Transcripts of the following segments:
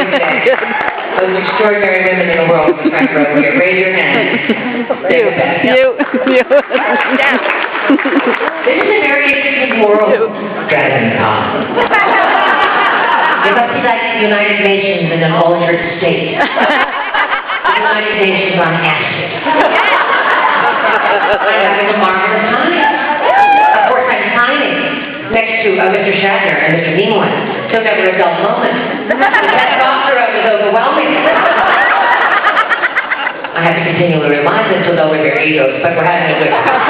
doing today? Those extraordinary women in the world in the front row here. Raise your hand. You. This is a very interesting world. Dragon Con. It must be like the United Nations in an altered state. The United Nations on acid. I'm having a marvelous time. Of course, I'm signing next to Mr. Shatner and Mr. Nimoy. So never a dull moment. That doctorate was overwhelming. I have to continually remind them to lower their egos, but we're having a good time.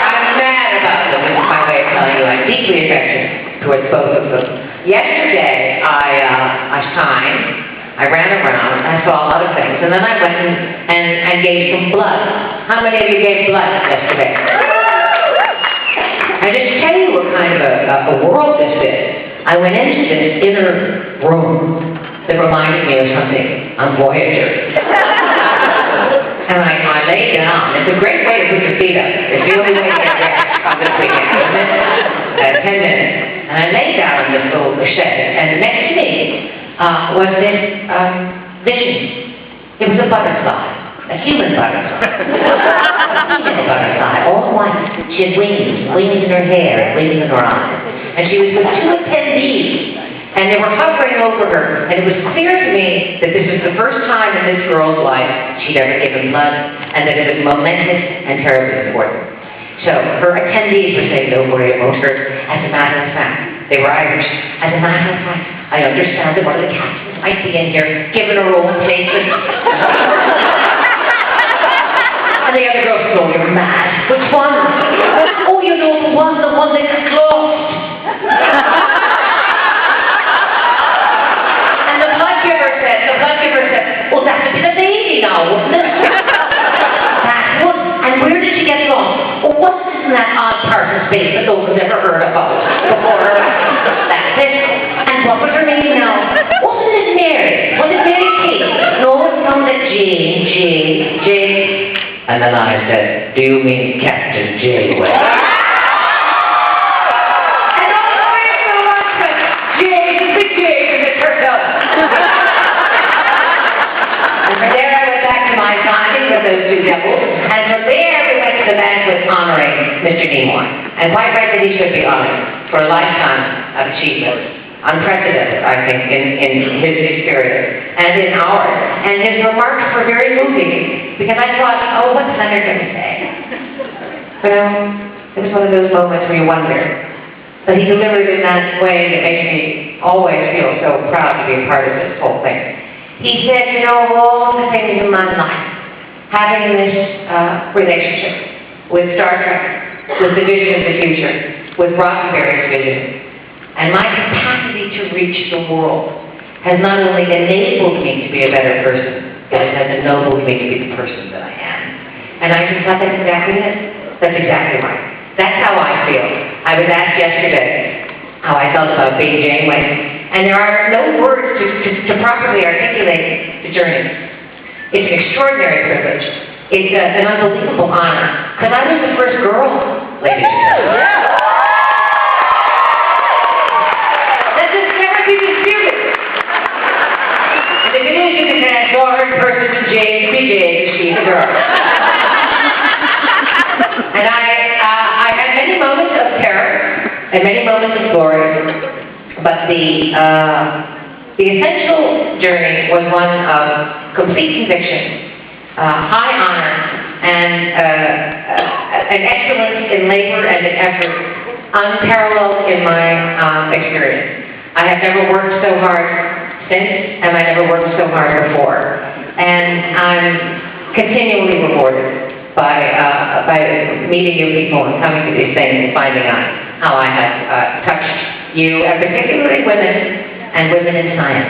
I'm mad about them. This is my way of telling you I'm deeply affectionate towards both of them. Yesterday, I signed, I ran around, I saw a lot of things, and then I went and gave some blood. How many of you gave blood yesterday? I just tell you what kind of a world this is. I went into this inner room that reminded me of something on Voyager. And I lay down. It's a great way to put your feet up. It's the only way to get rest on this weekend, isn't it? 10 minutes. And I lay down in this little shed, and next to me was this vision. It was a butterfly, a human butterfly. A human butterfly, all white. She had wings in her hair, wings in her eyes. And she was with two attendees, and they were hovering over her. And it was clear to me that this was the first time in this girl's life she'd ever given blood, and that it was momentous and terribly important. So her attendees were saying, "Don't worry about her. As a matter of fact," they were Irish. "As a matter of fact, I understand that one of the captains might be in here, giving her own placement." And the other girl said, "Oh, you're mad. Which one?" "Oh, you know the one that lost." And the blood giver said, "Well, that would be the baby now, wouldn't it?" That would. And where did she get lost? "Oh, what's this in that odd part of space that no one's ever heard about before?" That's it. And what was her name now? Wasn't it Mary? Was it Mary Kate? No, it sounded Jane. And then I said, "Do you mean Captain Janeway?" And all the way so much that Jane, big Jane, as it turned out. And from there I went back to my signing with those two devils. And from there we went to the banquet honoring Mr. Nimoy. And quite right that he should be honored for a lifetime of achievement. Unprecedented, I think, in his experience and in ours. And his remarks were very moving because I thought, oh, what's Leonard going to say? Well, it was one of those moments where you wonder. But he delivered in that way that makes me always feel so proud to be a part of this whole thing. He said, you know, of all the things in my life, having this relationship with Star Trek, with the vision of the future, with Roddenberry's vision, and my capacity to reach the world has not only enabled me to be a better person, but it has ennobled me to be the person that I am. And I just thought that's exactly it. That's exactly right. That's how I feel. I was asked yesterday how I felt about being Janeway, and there are no words to properly articulate the journey. It's an extraordinary privilege. It's an unbelievable honor, because I was the first girl, ladies and gentlemen. She's a girl. And I had many moments of terror and many moments of glory, but the essential journey was one of complete conviction, high honor, and an excellence in labor and in effort unparalleled in my experience. I have never worked so hard since, and I never worked so hard before. And I'm continually rewarded by meeting new people and coming to these things and finding out how I have touched you, and particularly women and women in science.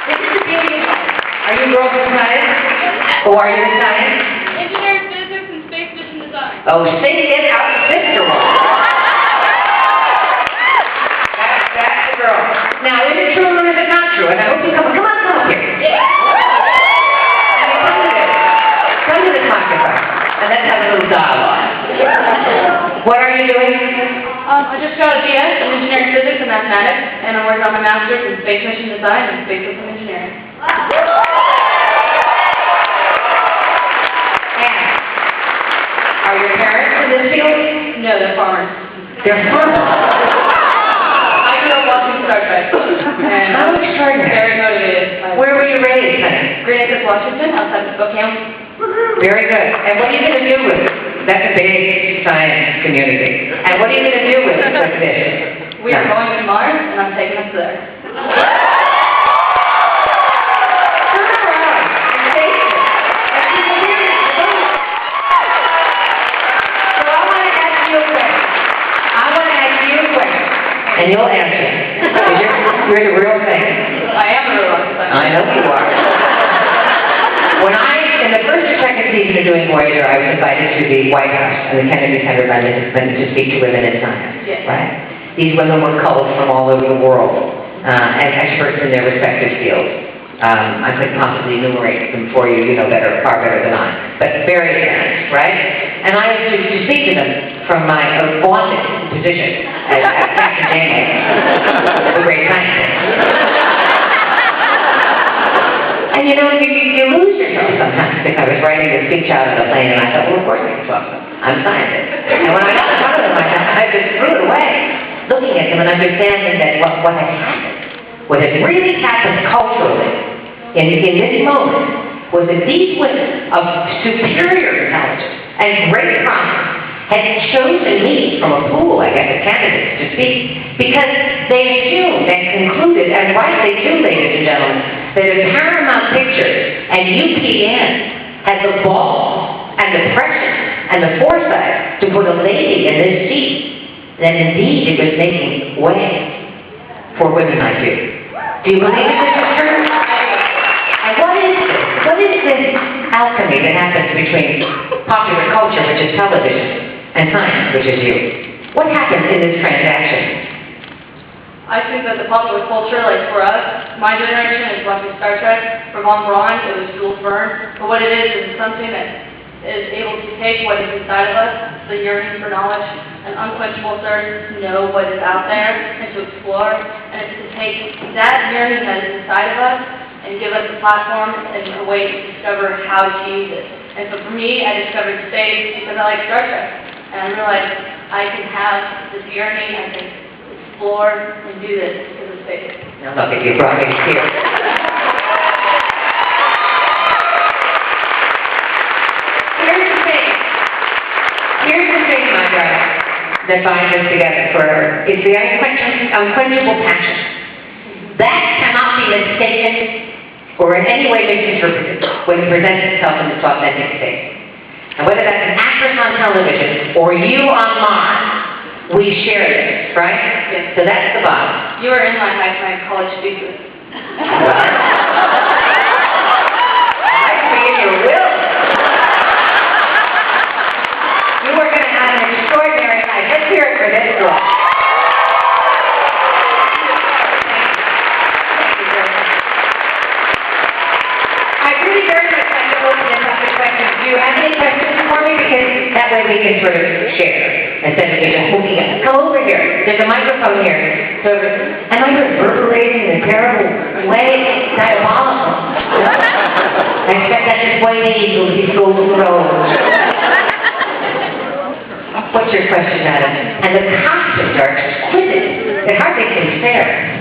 This is the beauty of science. Are you girls in science? Or are you in science? Engineering, physics, and space mission design. Oh, sing it out, sister one. That's the girl. Now, is it true or is it not true? And I hope you come on up here. Yeah. Come to this microphone, and let's have a little dialogue. What are are you doing? I just got a BS in engineering physics and mathematics, and I'm working on my master's in space mission design and space system engineering. And are your parents in this field? No, they're farmers. They're farmers. I grew up watching Star Trek, and How I'm extraordinary. very motivated. Where were you raised, honey? Green Acres, Washington, outside of Spokane. Very good. And what are you going to do with it? That's a big science community. And what are you going to do with this? We are going to Mars, and I'm taking us there. Turn around and face it. And people hear it. So I want to ask you a question. And you'll answer. Because you're the real thing. I am a real rocket scientist. I know you are. In the first or second season of doing Voyager, I was invited to the White House and the Kennedy Center to speak to women in science. Yes. Right? These women were culled from all over the world as experts in their respective fields. I couldn't possibly enumerate them for you. You know better, far better than I. But very advanced, right? And I was to speak to them from my vaunted position as Captain Janeway, the great scientist. And you know, you lose yourself sometimes. I was writing a speech out of the plane, and I thought, well, of course I'm a scientist. And when I got in front of them, I just threw it away, looking at them and understanding that what had happened, what had really happened culturally in this moment, was that these women of superior intelligence and great promise had chosen me from a pool, I guess, of candidates to speak, because they assumed and concluded, and rightly too, ladies and gentlemen, that if Paramount Pictures and UPN had the balls and the prescience and the foresight to put a lady in this seat, then indeed it was making way for women like you. Do you believe it, Mr. Stern? And what is this? What is this alchemy that happens between popular culture, which is television, and science, which is you? What happens in this transaction? I think that the popular culture, like for us, my generation is watching Star Trek. For Von Braun, it was Jules Verne. But what it is something that is able to take what is inside of us, the yearning for knowledge, an unquenchable thirst to know what is out there and to explore. And it's to take that yearning that is inside of us and give us a platform and a way to discover how to use it. And so for me, I discovered space because I like Star Trek. And I realized I can have this yearning, I can explore and do this because of space. Now look at you, brought me here. Here's the thing, my brother, that binds us together forever. It's the unquenchable passion. That cannot be mistaken or in any way misinterpreted when it presents itself in its authentic state. And whether that's an actress on television or you on Mars, we share this, right? Yes. So that's the bottom. You were in my college thesis. I see in your will. You are going to have an extraordinary life. Let's hear it for this girl. I really very much like to open this up to questions. Do you have any questions for me? Because that way we can sort of share instead of just looking at. Come over here. There's a microphone here. So, and I'm reverberating in a terrible way. Diabolical. I expect that this white eagle is golden rose. What's your question, madam? And the costumes are exquisite. They hardly compare.